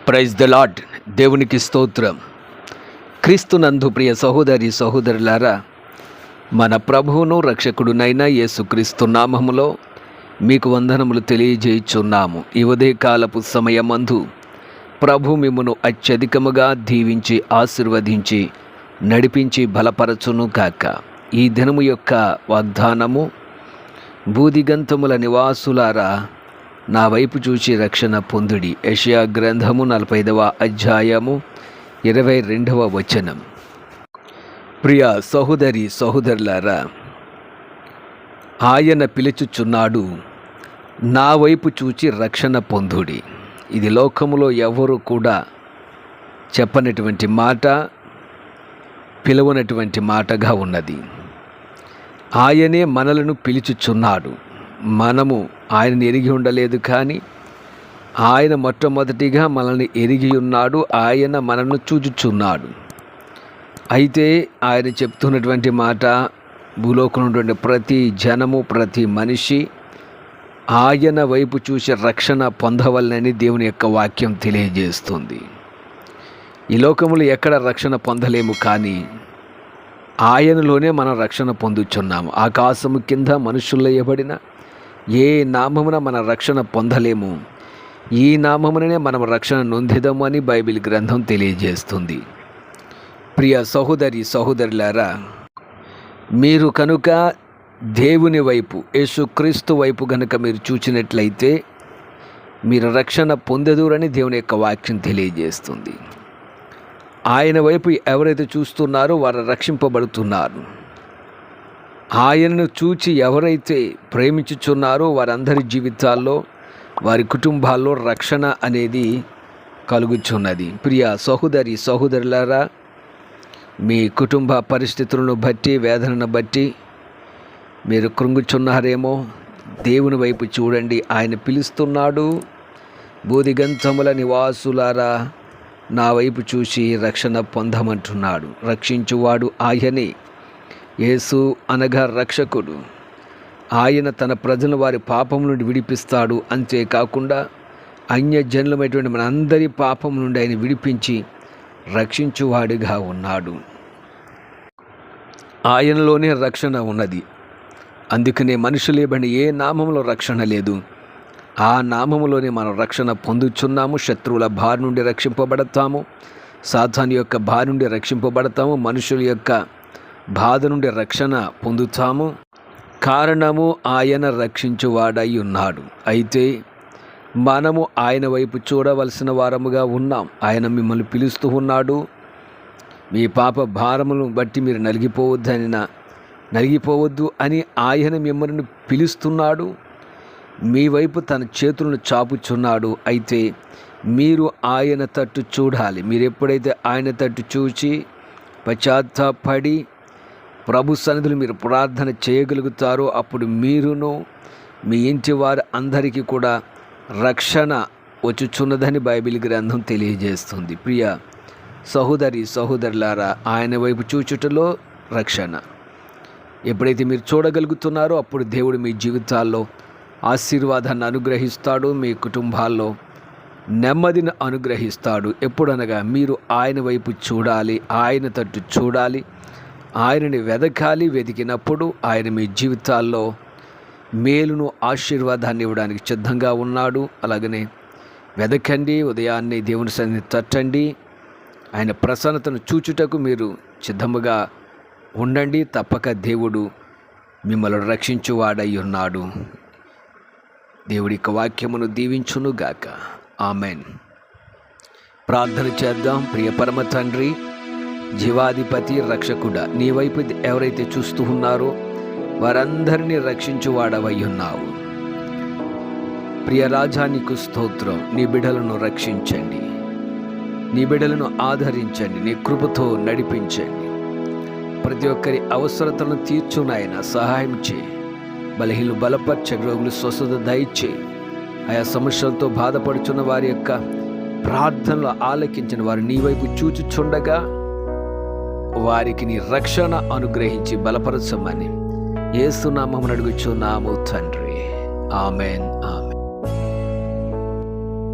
Praise the lord. దేవునికి స్తోత్రం. క్రీస్తునందు ప్రియ సహోదరి సహోదరులారా, మన ప్రభువును రక్షకుడునైన యేసుక్రీస్తు నామములో మీకు వందనములు తెలియజేయుచున్నాము. ఈ ఉదయకాలపు సమయమందు ప్రభు మిమ్మును అత్యధికముగా దీవించి ఆశీర్వదించి నడిపించి బలపరచును కాక. ఈ దినము యొక్క వాగ్దానము, బూదిగంతముల నివాసులారా నా వైపు చూచి రక్షణ పొందుడి. యెషయా గ్రంథము 45వ అధ్యాయము 22వ వచనం. ప్రియ సహోదరి సహోదరులారా, ఆయన పిలుచుచున్నాడు, నా వైపు చూచి రక్షణ పొందుడి. ఇది లోకములో ఎవరు కూడా చెప్పనటువంటి మాట, పిలువనటువంటి మాటగా ఉన్నది. ఆయనే మనలను పిలుచుచున్నాడు. మనము ఆయనని ఎరిగి ఉండలేదు, కానీ ఆయన మొట్టమొదటిగా మనల్ని ఎరిగి ఉన్నాడు. ఆయన మనల్ని చూచుచున్నాడు. అయితే ఆయన చెప్తున్నటువంటి మాట, భూలోకంలో ఉన్నటువంటి ప్రతి జనము, ప్రతి మనిషి ఆయన వైపు చూసి రక్షణ పొందవలనని దేవుని యొక్క వాక్యం తెలియజేస్తుంది. ఈ లోకములో ఎక్కడ రక్షణ పొందలేము, కానీ ఆయనలోనే మనం రక్షణ పొందుచున్నాము. ఆకాశము కింద మనుషుల్లో ఇవ్వబడిన ఏ నామమున మన రక్షణ పొందలేము, ఈ నామముననే మనం రక్షణ నొందిదము అని బైబిల్ గ్రంథం తెలియజేస్తుంది. ప్రియ సహోదరి సహోదరులారా, మీరు కనుక దేవుని వైపు, యేసుక్రీస్తు వైపు కనుక మీరు చూచినట్లయితే మీరు రక్షణ పొందెదురని దేవుని యొక్క వాక్యం తెలియజేస్తుంది. ఆయన వైపు ఎవరైతే చూస్తున్నారో వారు రక్షింపబడుతున్నారు. ఆయనను చూచి ఎవరైతే ప్రేమించుచున్నారో వారందరి జీవితాల్లో, వారి కుటుంబాల్లో రక్షణ అనేది కలుగుచున్నది. ప్రియ సహోదరి సహోదరులారా, మీ కుటుంబ పరిస్థితులను బట్టి, వేదనను బట్టి మీరు కృంగుచున్నారేమో, దేవుని వైపు చూడండి. ఆయన పిలుస్తున్నాడు, బూదిగంతముల నివాసులారా నా వైపు చూసి రక్షణ పొందమంటున్నాడు. రక్షించువాడు ఆయనే. యేసు అనగా రక్షకుడు. ఆయన తన ప్రజలను వారి పాపం నుండి విడిపిస్తాడు. అంతేకాకుండా అన్యజనులమైనటువంటి మన అందరి పాపం నుండి ఆయన విడిపించి రక్షించువాడిగా ఉన్నాడు. ఆయనలోనే రక్షణ ఉన్నది. అందుకనే మనుషులు ఇవ్వబడిన ఏ నామంలో రక్షణ లేదు, ఆ నామములోనే మనం రక్షణ పొందుచున్నాము. శత్రువుల బారి నుండి రక్షింపబడతాము, సాతాను యొక్క బారి నుండి రక్షింపబడతాము, మనుషుల యొక్క బాధ నుండి రక్షణ పొందుతాము. కారణము ఆయన రక్షించువాడై ఉన్నాడు. అయితే మనము ఆయన వైపు చూడవలసిన వారముగా ఉన్నాం. ఆయన మిమ్మల్ని పిలుస్తూ ఉన్నాడు. మీ పాప భారములను బట్టి మీరు నలిగిపోవద్దు అని ఆయన మిమ్మల్ని పిలుస్తున్నాడు. మీ వైపు తన చేతులను చాపుచున్నాడు. అయితే మీరు ఆయన తట్టు చూడాలి. మీరు ఎప్పుడైతే ఆయన తట్టు చూచి పశ్చాత్తాపడి ప్రభు సన్నిధిలో మీరు ప్రార్థన చేయగలుగుతారో, అప్పుడు మీరును మీ ఇంటి వారు అందరికీ కూడా రక్షణ వచ్చుచున్నదని బైబిల్ గ్రంథం తెలియజేస్తుంది. ప్రియ సహోదరి సహోదరులారా, ఆయన వైపు చూచుటలో రక్షణ ఎప్పుడైతే మీరు చూడగలుగుతున్నారో, అప్పుడు దేవుడు మీ జీవితాల్లో ఆశీర్వాదాన్ని అనుగ్రహిస్తాడు, మీ కుటుంబాల్లో నెమ్మదిని అనుగ్రహిస్తాడు. ఎప్పుడనగా మీరు ఆయన వైపు చూడాలి, ఆయన తట్టు చూడాలి, ఆయనని వెదకాలి. వెతికినప్పుడు ఆయన మీ జీవితాల్లో మేలును, ఆశీర్వాదాన్ని ఇవ్వడానికి సిద్ధంగా ఉన్నాడు. అలాగనే వెదకండి, ఉదయాన్నే దేవుని సన్నిధిని తట్టండి, ఆయన ప్రసన్నతను చూచుటకు మీరు సిద్ధముగా ఉండండి. తప్పక దేవుడు మిమ్మల్ని రక్షించువాడై ఉన్నాడు. దేవుడి యొక్క వాక్యమును దీవించునుగాక. ఆమెన్. ప్రార్థన చేద్దాం. ప్రియ పరమ తండ్రి, జీవాధిపతి, రక్షకుడా, నీ వైపు ఎవరైతే చూస్తూ ఉన్నారో వారందరినీ రక్షించువాడవై ఉన్నావు. ప్రియ రాజా, నీకు స్తోత్రం. నీ బిడ్డలను రక్షించండి, నీ బిడ్డలను ఆదరించండి, నీ కృపతో నడిపించండి. ప్రతి ఒక్కరి అవసరతలను తీర్చునాయన సహాయం చేయి. బలహీనులు బలపరచండి, రోగులు స్వస్థత దయచేయి. ఆయా సమస్యలతో బాధపడుచున్న వారి యొక్క ప్రార్థనలు ఆలకించిన వారు నీ వైపు చూచుచుండగా వారికి నీ రక్షణ అనుగ్రహించి బలపరచమని యేసు నామమున అడుగుచున్నాము తండ్రి. ఆమెన్.